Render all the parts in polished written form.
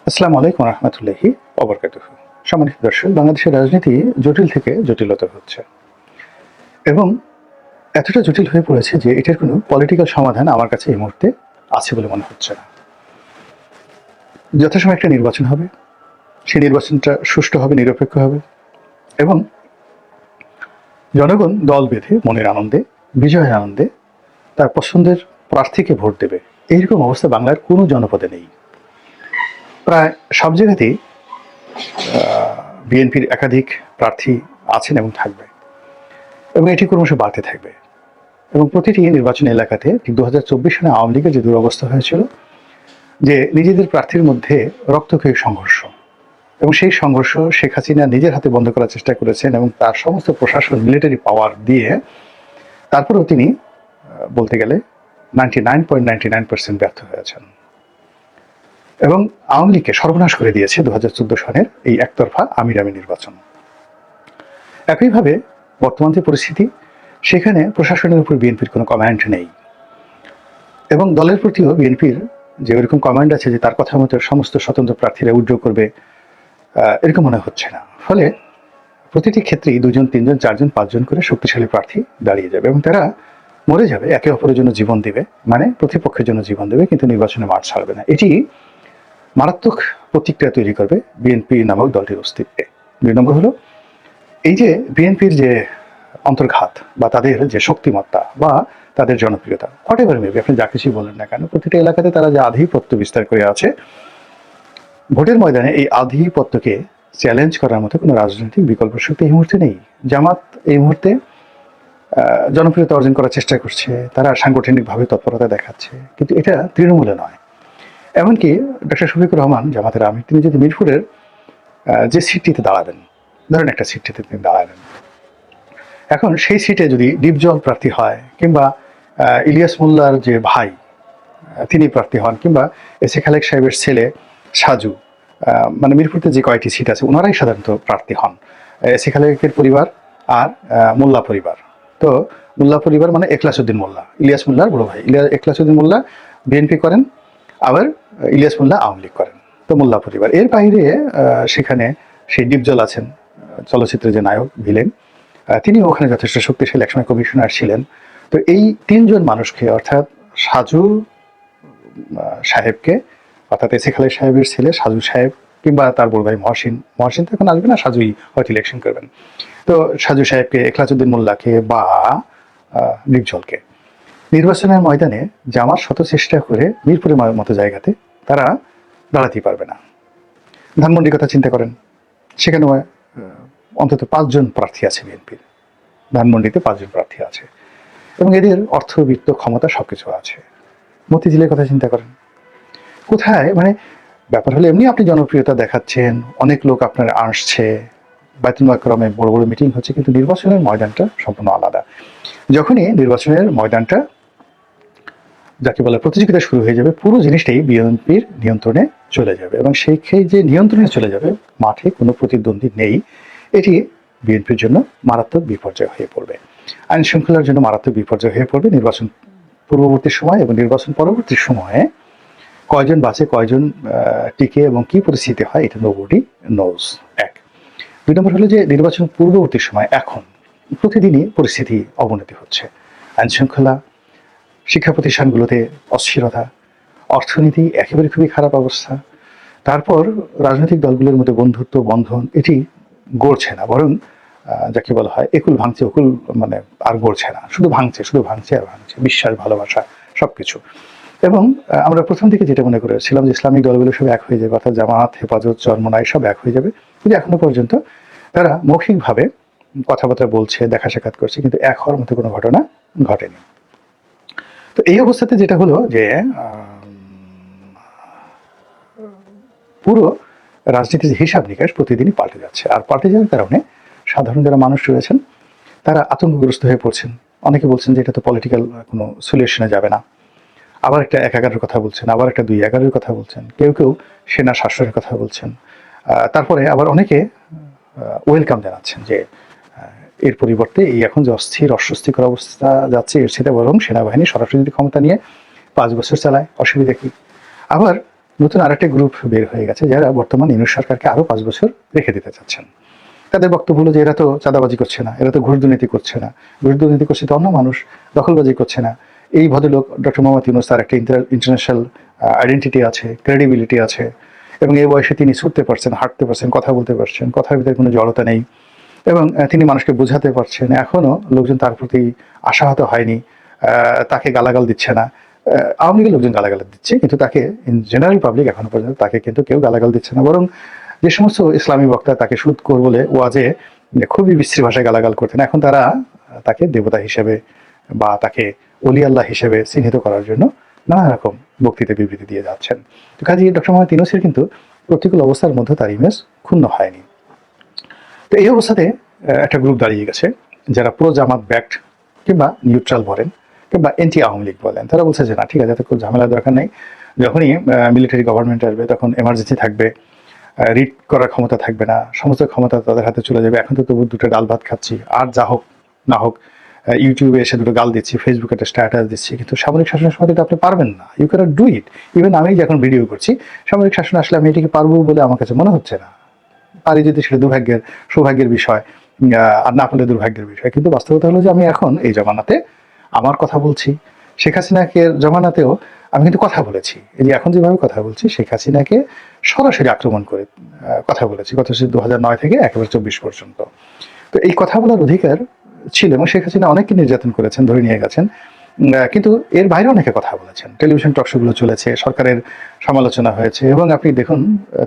আসসালামু আলাইকুম রহমতুল্লাহি ওবরকাতুহু। সম্মানিত দর্শক, বাংলাদেশের রাজনীতি জটিল থেকে জটিলতর হচ্ছে এবং এতটা জটিল হয়ে পড়েছে যে এটার কোনো পলিটিক্যাল সমাধান আমার কাছে এই মুহূর্তে আছে বলে মনে হচ্ছে না। যথাসময়ে একটা নির্বাচন হবে, সেই নির্বাচনটা সুষ্ঠু হবে, নিরপেক্ষ হবে এবং জনগণ দল বেঁধে মনের আনন্দে, বিজয়ের আনন্দে তার পছন্দের প্রার্থীকে ভোট দেবে। এইরকম অবস্থা বাংলার কোনো জনপদে নেই। প্রায় সব জায়গাতেই বিএনপির একাধিক প্রার্থী আছেন এবং থাকবে এবং এটি ক্রমশ বাড়তে থাকবে এবং প্রতিটি নির্বাচনী এলাকাতে ঠিক 2024 সালে আওয়ামী লীগের যে দুরবস্থা হয়েছিল, যে নিজেদের প্রার্থীর মধ্যে রক্তক্ষয়ী সংঘর্ষ, এবং সেই সংঘর্ষ শেখ হাসিনা নিজের হাতে বন্ধ করার চেষ্টা করেছেন এবং তার সমস্ত প্রশাসন মিলিটারি পাওয়ার দিয়ে তারপরেও তিনি বলতে গেলে 99.99% ব্যর্থ হয়েছেন এবং আওয়ামী লীগকে সর্বনাশ করে দিয়েছে 2014 সনের এই একতরফা আমির নির্বাচন। একইভাবে বর্তমান যে পরিস্থিতি, সেখানে প্রশাসনের উপর বিএনপির কোনো কমান্ড নেই এবং দলের প্রতিও বিএনপির যে ওইরকম কমান্ড আছে যে তার কথা মতো সমস্ত স্বতন্ত্র প্রার্থীরা উইথড্র করবে, এরকম মনে হচ্ছে না। ফলে প্রতিটি ক্ষেত্রেই 2 জন 3 জন 4 জন 5 জন করে শক্তিশালী প্রার্থী দাঁড়িয়ে যাবে এবং তারা মরে যাবে, একে অপরের জন্য জীবন দেবে, মানে প্রতিপক্ষের জন্য জীবন দেবে, কিন্তু নির্বাচনে মাঠ ছাড়বে না। এটি মারাত্মক প্রতিক্রিয়া তৈরি করবে বিএনপি নামক দলটির অস্তিত্বে। 2 নম্বর হলো এই যে বিএনপির যে অন্তর্ঘাত বা তাদের যে শক্তিমত্তা বা তাদের জনপ্রিয়তা, হোয়াট এভার মেবি, আপনি যা কিছুই বলেন না কেন, প্রতিটা এলাকাতে তারা যে আধিপত্য বিস্তার করে আছে, ভোটের ময়দানে এই আধিপত্যকে চ্যালেঞ্জ করার মতো কোনো রাজনৈতিক বিকল্প শক্তি এই মুহূর্তে নেই। জামাত এই মুহূর্তে জনপ্রিয়তা অর্জন করার চেষ্টা করছে, তারা সাংগঠনিকভাবে তৎপরতা দেখাচ্ছে, কিন্তু এটা তৃণমূলে নয়। এমনকি ডক্টর শফিকুর রহমান, জামাতের আমির, তিনি যদি মিরপুরের যে সিটটিতে দাঁড়াবেন, ধরেন একটা সিটটিতে তিনি দাঁড়াবেন, এখন সেই সিটে যদি ডিপজল প্রার্থী হয় কিংবা ইলিয়াস মোল্লার যে ভাই তিনি প্রার্থী হন কিংবা এসে খালেক সাহেবের ছেলে সাজু, মানে মিরপুরতে যে কয়টি সিট আছে ওনারাই সাধারণত প্রার্থী হন, এসে খালেকের পরিবার আর মোল্লা পরিবার। তো মোল্লা পরিবার মানে এখলাসউদ্দিন মোল্লা, ইলিয়াস মোল্লার বড় ভাই। এখলাসউদ্দিন মোল্লা বিএনপি করেন, আবার ইলিয়াস মোল্লা আওয়ামী লীগ করেন। তো মোল্লা পরিবার। এর বাইরে সেখানে সেই ডিপজল আছেন, চলচ্চিত্রের যে নায়ক ভিলেন, তিনি ওখানে যথেষ্ট শক্তিশালী, একসময় কমিশনার ছিলেন। তো এই 3 জন মানুষকে, অর্থাৎ সাজু সাহেবকে, অর্থাৎ এসে খালেক সাহেবের ছেলে সাজু সাহেব কিংবা তার বড় ভাই মহসিন তো এখন আসবে না, সাজুই হয়তো ইলেকশন করবেন। তো সাজু সাহেবকে, এখলাসউদ্দিন মোল্লাকে বা ডিপজলকে নির্বাচনের ময়দানে জামাত শত চেষ্টা করে মিরপুরের মতো জায়গাতে তারা দাঁড়াতেই পারবে না। ধানমন্ডির কথা চিন্তা করেন, সেখানে অন্তত 5 জন প্রার্থী আছে বিএনপির, ধানমন্ডিতে 5 জন প্রার্থী আছে এবং এদের অর্থবিত্ত ক্ষমতা সবকিছু আছে। মতিঝিলের কথা চিন্তা করেন, কোথায়, মানে ব্যাপার হলো এমনি আপনি জনপ্রিয়তা দেখাচ্ছেন, অনেক লোক আপনার আসছে, বাইতুল মাকরমে বড় বড় মিটিং হচ্ছে, কিন্তু নির্বাচনের ময়দানটা সম্পূর্ণ আলাদা। যখনই নির্বাচনের ময়দানটা যাকে বলে প্রতিযোগিতা শুরু হয়ে যাবে, পুরো জিনিসটাই বিএনপির নিয়ন্ত্রণে চলে যাবে এবং সেই যে নিয়ন্ত্রণে চলে যাবে, মাঠে কোনো প্রতিদ্বন্দ্বী নেই, এটি বিএনপির জন্য মারাত্মক বিপর্যয় হয়ে পড়বে, আইন শৃঙ্খলার জন্য মারাত্মক বিপর্যয় হয়ে পড়বে। নির্বাচন পূর্ববর্তী সময় এবং নির্বাচন পরবর্তী সময়ে কয়জন বাঁচে, কয়জন টিকে এবং কি পরিস্থিতি হয়, এটা নোবডি নোজ। 1। 2 নম্বর হলো যে নির্বাচন পূর্ববর্তী সময় এখন প্রতিদিনই পরিস্থিতি অবনতি হচ্ছে, আইন শৃঙ্খলা, শিক্ষা প্রতিষ্ঠানগুলোতে অস্থিরতা, অর্থনীতি একেবারে খুবই খারাপ অবস্থা। তারপর রাজনৈতিক দলগুলোর মধ্যে বন্ধুত্ব বন্ধন এটি গড়ছে না, বরং যাকে বলা হয় একুল ভাঙছে ওকুল, মানে আর গড়ছে না, শুধু ভাঙছে আর ভাঙছে, বিশ্বাস, ভালোবাসা সবকিছু। এবং আমরা প্রথম দিকে যেটা মনে করেছিলাম যে ইসলামিক দলগুলো সব এক হয়ে যাবে, অর্থাৎ জামাত, হেফাজত, চরমোনাই সব এক হয়ে যাবে, কিন্তু এখনো পর্যন্ত তারা মৌখিকভাবে কথাবার্তা বলছে, দেখা সাক্ষাৎ করছে, কিন্তু এক হওয়ার মতো কোনো ঘটনা ঘটেনি। তো এই অবস্থাতে যেটা হলো যে পুরো রাজনীতির হিসাব নিকাশ প্রতিদিনই পাল্টে যাচ্ছে, আর পাল্টে যাওয়ার কারণে সাধারণ যারা মানুষ রয়েছেন তারা আতঙ্কগ্রস্ত হয়ে পড়ছেন। অনেকে বলছেন যে এটা তো পলিটিক্যাল কোনো সলিউশনে যাবে না, আবার একটা 1-11-এর কথা বলছেন, আবার একটা 2-11-এর কথা বলছেন, কেউ সেনা শাসনের কথা বলছেন। তারপরে আবার অনেকে ওয়েলকাম জানাচ্ছেন যে এর পরিবর্তে এই এখন যে অস্বস্তিকর অবস্থা যাচ্ছে, এর সাথে বরং সেনাবাহিনী সরাসরি ক্ষমতা নিয়ে 5 বছর চালায়, অসুবিধা কি? আবার নতুন আরেকটা গ্রুপ বের হয়ে গেছে যারা বর্তমান ইউনূস সরকারকে আরো 5 বছর রেখে দিতে চাচ্ছেন। তাদের বক্তব্য হলো যে এরা তো চাঁদাবাজি করছে না, এরা তো ঘুষ দুর্নীতি করছে না, ঘুষ দুর্নীতি করছে তো অন্য মানুষ, দখলবাজি করছে না। এই ভদ্রলোক ডক্টর মোহাম্মদ ইউনূস, তার একটা ইন্টারন্যাশনাল আইডেন্টিটি আছে, ক্রেডিবিলিটি আছে, এবং এই বয়সে তিনি ছুটতে পারছেন, হাঁটতে পারছেন, কথা বলতে পারছেন, কথার ভিতরে কোনো জড়তা নেই, এবং তিনি মানুষকে বোঝাতে পারছেন। এখনো লোকজন তার প্রতি আশাহত হয়নি, তাকে গালাগাল দিচ্ছে না। আওয়ামী লীগের লোকজন গালাগাল দিচ্ছে, কিন্তু তাকে ইন জেনারেল পাবলিক এখনো পর্যন্ত তাকে কিন্তু কেউ গালাগাল দিচ্ছে না। বরং যে সমস্ত ইসলামী বক্তা তাকে সুদখোর বলে ওয়াজে খুবই বিশ্রী ভাষায় গালাগাল করতেন, এখন তারা তাকে দেবতা হিসেবে বা তাকে অলি আল্লাহ হিসেবে চিহ্নিত করার জন্য নানা রকম বক্তৃতা বিবৃতি দিয়ে যাচ্ছেন। তো কাজে ডক্টর মোহাম্মদ ইউনূসের কিন্তু প্রতিকূল অবস্থার মধ্যে তার ইমেজ ক্ষুণ্ণ হয়নি। তো এই অবস্থাতে একটা গ্রুপ দাঁড়িয়ে গেছে যারা প্রো জামাত ব্যাক্ট কিংবা নিউট্রাল বলেন কিংবা এন্টি আওয়ামী লীগ বলেন। তারা বলছে যে না, ঠিক আছে, খুব ঝামেলার দরকার নেই, যখনই মিলিটারি গভর্নমেন্ট আসবে তখন এমার্জেন্সি থাকবে, রিড করার ক্ষমতা থাকবে না, সমস্ত ক্ষমতা তাদের হাতে চলে যাবে। এখন তো তবু দুটো ডাল ভাত খাচ্ছি, আর যা হোক না হোক ইউটিউবে এসে দুটো গাল দিচ্ছি, ফেসবুকে একটা স্ট্যাটাস দিচ্ছি, কিন্তু সামরিক শাসনের সময় তো আপনি পারবেন না। You can't do it. Even আমি যখন ভিডিও করছি, সামরিক শাসন আসলে আমি এটিকে পারবো বলে আমার কাছে মনে হচ্ছে না। পারি যদি সেটা দুর্ভাগ্যের সৌভাগ্যের বিষয়, আর না পারলে দুর্ভাগ্যের বিষয়। কিন্তু বাস্তবতা হলো যে আমি এখন এই জমানাতে আমার কথা বলছি, শেখ হাসিনাকে জমানাতেও আমি কিন্তু কথা বলেছি। এই যে এখন যেভাবে কথা বলছি, শেখ হাসিনাকে সরাসরি আক্রমণ করে কথা বলেছি, কথা 2009 থেকে একেবারে 24 পর্যন্ত। তো এই কথা বলার অধিকার ছিল, এবং শেখ হাসিনা অনেককে নির্যাতন করেছেন, ধরে নিয়ে গেছেন, কিন্তু এর বাইরে অনেকে কথা বলেছেন। টেলিভিশন টকশোগুলো চলেছে, সরকারের সমালোচনা হয়েছে, এবং আপনি দেখুন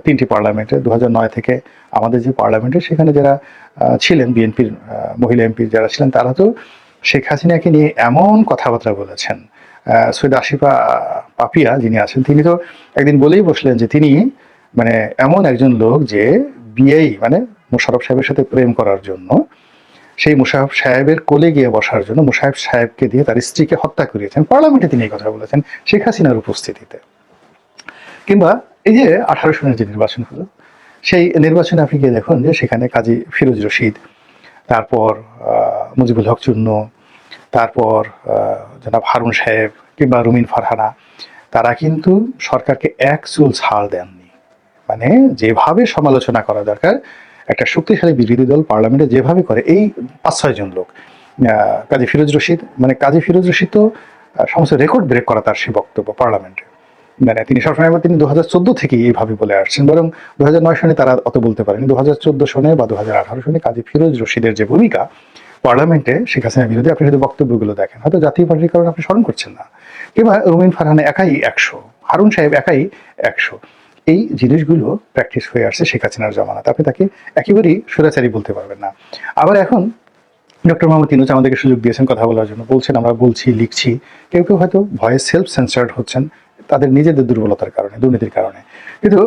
3টি পার্লামেন্টে 2009 থেকে আমাদের যে পার্লামেন্টে সেখানে যারা ছিলেন বিএনপির মহিলা এমপি যারা ছিলেন, তারা তো শেখ হাসিনাকে নিয়ে এমন কথাবার্তা বলেছেন। সৈয়দ আসিফা পাপিয়া যিনি আছেন, তিনি তো একদিন বলেই বসলেন যে তিনি মানে এমন একজন লোক যে বিয়েই মানে মোশাররফ সাহেবের সাথে প্রেম করার জন্য সেই মুশাররফ সাহেবের কোলে গিয়ে বসার জন্য মুশাররফ সাহেবকে দিয়ে তার স্ত্রীকে হত্যা করিয়েছেন। পার্লামেন্টে তিনি এই কথা বলেছেন শেখ হাসিনার উপস্থিতিতে। কিংবা এই যে 18 সনের যে নির্বাচন হলো, সেই নির্বাচনে আপনি গিয়ে দেখুন যে সেখানে কাজী ফিরোজ রশিদ, তারপর মুজিবুল হক চূন্য, তারপর জনাব হারুন সাহেব কিংবা রুমিন ফারহানা, তারা কিন্তু সরকারকে এক চুল ছাড় দেননি। মানে যেভাবে সমালোচনা করা দরকার একটা শক্তিশালী বিরোধী দল পার্লামেন্টে যেভাবে করে, এই 5-6 জন লোক, কাজী ফিরোজ রশিদ, মানে কাজী ফিরোজ রশিদ তো সমস্ত রেকর্ড ব্রেক করা তার সে বক্তব্য পার্লামেন্টে। মানে তিনি সবসময় তিনি 2014 থেকেই এইভাবে বলে আসছেন, বরং 2009 সনে তারা অত বলতে পারেনি। 2014 সনে বা 2018 সনে কাজী ফিরোজ রশিদের যে ভূমিকা পার্লামেন্টে শেখ হাসিনার বিরুদ্ধে, আপনি শুধু বক্তব্যগুলো দেখেন, হয়তো জাতীয় পার্টির কারণে আপনি স্মরণ করছেন না, কিংবা রুমিন ফারহানা একাই 100, হারুন সাহেব একাই 100, এই জিনিসগুলো প্র্যাকটিস হয়ে আসছে শেখ হাসিনার জমানাতে। আপনি তাকে একেবারেই স্বৈরাচারী বলতে পারবেন না। আবার এখন ডক্টর মোহাম্মদ ইউনূস আমাদেরকে সুযোগ দিয়েছেন কথা বলার জন্য, বলছেন আমরা বলছি, লিখছি, কেউ কেউ হয়তো ভয়েস সেলফ সেন্সার্ড হচ্ছেন তাদের নিজেদের দুর্বলতার কারণে, দুর্নীতির কারণে। কিন্তু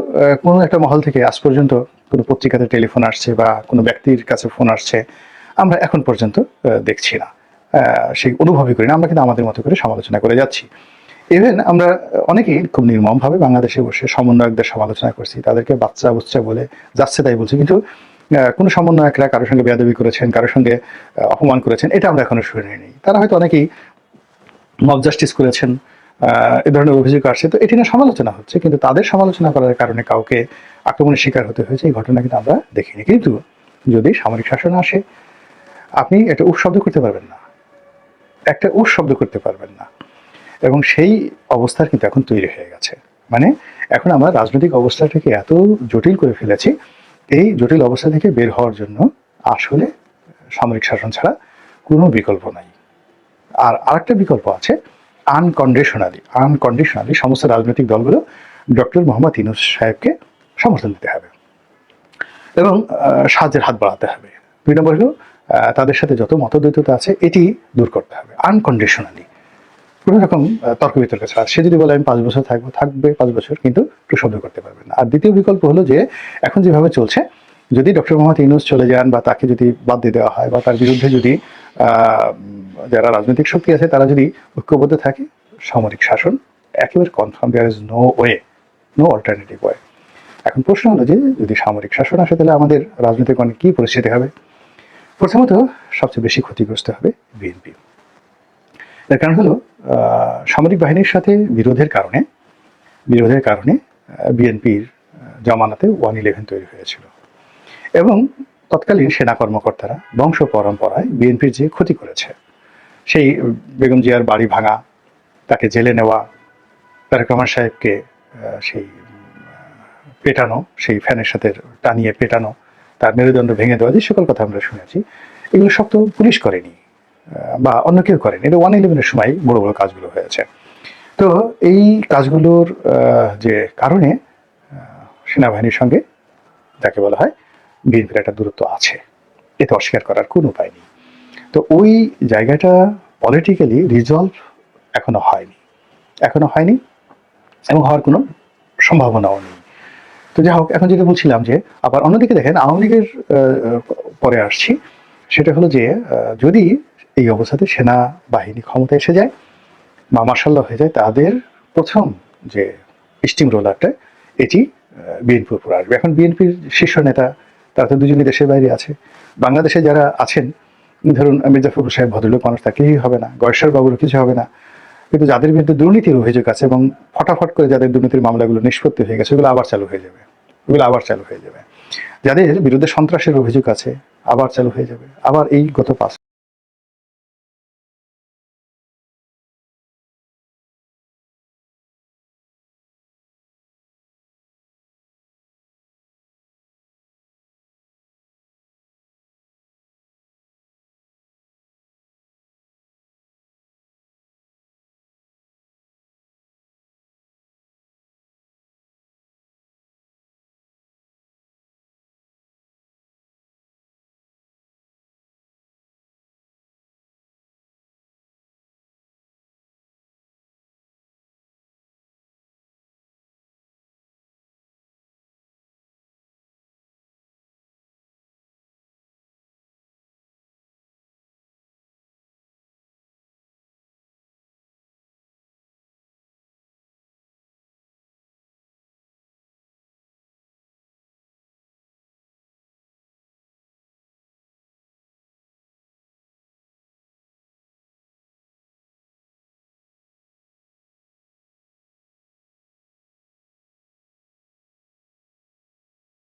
কোনো একটা মহল থেকে আজ পর্যন্ত কোনো পত্রিকাতে টেলিফোন আসছে বা কোনো ব্যক্তির কাছে ফোন আসছে আমরা এখন পর্যন্ত দেখছি না, সেই অনুভবই করি না। আমরা কিন্তু আমাদের মতো করে সমালোচনা করে যাচ্ছি। ইভেন আমরা অনেকেই খুব নির্মমভাবে বাংলাদেশে বসে সমন্বয়কদের সমালোচনা করছি, তাদেরকে বাচ্চা বুচ্চা বলে যাচ্ছে তাই বলছি, কিন্তু কোনো সমন্বয়করা কারোর সঙ্গে বেয়াদবি করেছেন, কারোর সঙ্গে অপমান করেছেন, এটা আমরা এখনো শুনিনি। তারা হয়তো অনেকেই মব জাস্টিস করেছেন, এ ধরনের অভিযোগ আসছে, তো এটি নিয়ে সমালোচনা হচ্ছে, কিন্তু তাদের সমালোচনা করার কারণে কাউকে আক্রমণের শিকার হতে হয়েছে এই ঘটনা কিন্তু আমরা দেখিনি। কিন্তু যদি সামরিক শাসন আসে, আপনি একটা উফ শব্দ করতে পারবেন না, একটা উফ শব্দ করতে পারবেন না, এবং সেই অবস্থার কিন্তু এখন তৈরি হয়ে গেছে। মানে এখন আমরা রাজনৈতিক অবস্থাটাকে এত জটিল করে ফেলেছি, এই জটিল অবস্থা থেকে বের হওয়ার জন্য আসলে সামরিক শাসন ছাড়া কোনো বিকল্প নাই। আর আরেকটা বিকল্প আছে, আনকন্ডিশনালি সমস্ত রাজনৈতিক দলগুলো ডক্টর মোহাম্মদ ইউনূস সাহেবকে সমর্থন দিতে হবে এবং সাহায্যের হাত বাড়াতে হবে। 2 নম্বর হলো তাদের সাথে যত মতদ্বৈততা আছে এটি দূর করতে হবে আনকন্ডিশনালি, কোনো রকম তর্ক বিতর্ক ছাড়া। সে যদি বলে আমি 5 বছর থাকবো, থাকবে 5 বছর, কিন্তু একটু শব্দ করতে পারবে না। আর দ্বিতীয় বিকল্প হলো যে এখন যেভাবে চলছে, যদি ডক্টর মোহাম্মদ ইউনূস চলে যান বা তাকে যদি বাদ দিয়ে দেওয়া হয় বা তার বিরুদ্ধে যদি যারা রাজনৈতিক শক্তি আছে তারা যদি ঐক্যবদ্ধ থাকে, সামরিক শাসন একেবারে confirm, there is no way, no alternative way. এখন প্রশ্ন হলো যে যদি সামরিক শাসন আসে তাহলে আমাদের রাজনৈতিক অনেক কী পরিস্থিতি হবে? প্রথমত সবচেয়ে বেশি ক্ষতিগ্রস্ত হবে বিএনপি। এর কারণ হলো সামরিক বাহিনীর সাথে বিরোধের কারণে বিএনপির জমানাতে 111 তৈরি হয়েছিল এবং তৎকালীন সেনা কর্মকর্তারা বংশ পরম্পরায় বিএনপির যে ক্ষতি করেছে, সেই বেগম জিয়ার বাড়ি ভাঙা, তাকে জেলে নেওয়া, তারেক রহমান সাহেবকে সেই পেটানো, সেই ফ্যানের সাথে টানিয়ে পেটানো, তার মেরুদণ্ড ভেঙে দেওয়া, যে সকল কথা আমরা শুনেছি, এগুলো সব তো পুলিশ করেনি বা অন্য কেউ করেনি। এটা 111-এর সময় বড় বড় কাজগুলো হয়েছে। তো এই কাজগুলোর যে কারণে সেনাবাহিনীর সঙ্গে যাকে বলা হয় বিএনপির একটা দূরত্ব আছে, এতে অস্বীকার করার কোনো উপায় নেই। তো ওই জায়গাটা পলিটিক্যালি রিজলভ এখনো হয়নি এবং হওয়ার কোনো সম্ভাবনাও নেই। তো যাই হোক, এখন যেটা বলছিলাম যে আবার অন্যদিকে দেখেন আওয়ামী লীগের পরে আসছি, সেটা হলো যে যদি এই অবস্থাতে সেনাবাহিনী ক্ষমতা এসে যায় বা মার্শাল্লাহ হয়ে যায়, তাদের প্রথম যে স্টিম রোলারটা এটি বিএনপির উপর আসবে। এখন বিএনপির শীর্ষ নেতা তারা তো দুজনই দেশের বাইরে আছে। বাংলাদেশে যারা আছেন, ধরুন মির্জা ফখরুল সাহেব ভদ্রলোক মানুষ, তার কিছুই হবে না, গয়েশ্বর বাবুরও কিছু হবে না, কিন্তু যাদের বিরুদ্ধে দুর্নীতির অভিযোগ আছে এবং ফটাফট করে যাদের দুর্নীতির মামলাগুলো নিষ্পত্তি হয়ে গেছে, ওগুলো আবার চালু হয়ে যাবে। যাদের বিরুদ্ধে সন্ত্রাসের অভিযোগ আছে আবার চালু হয়ে যাবে। আবার এই গত 5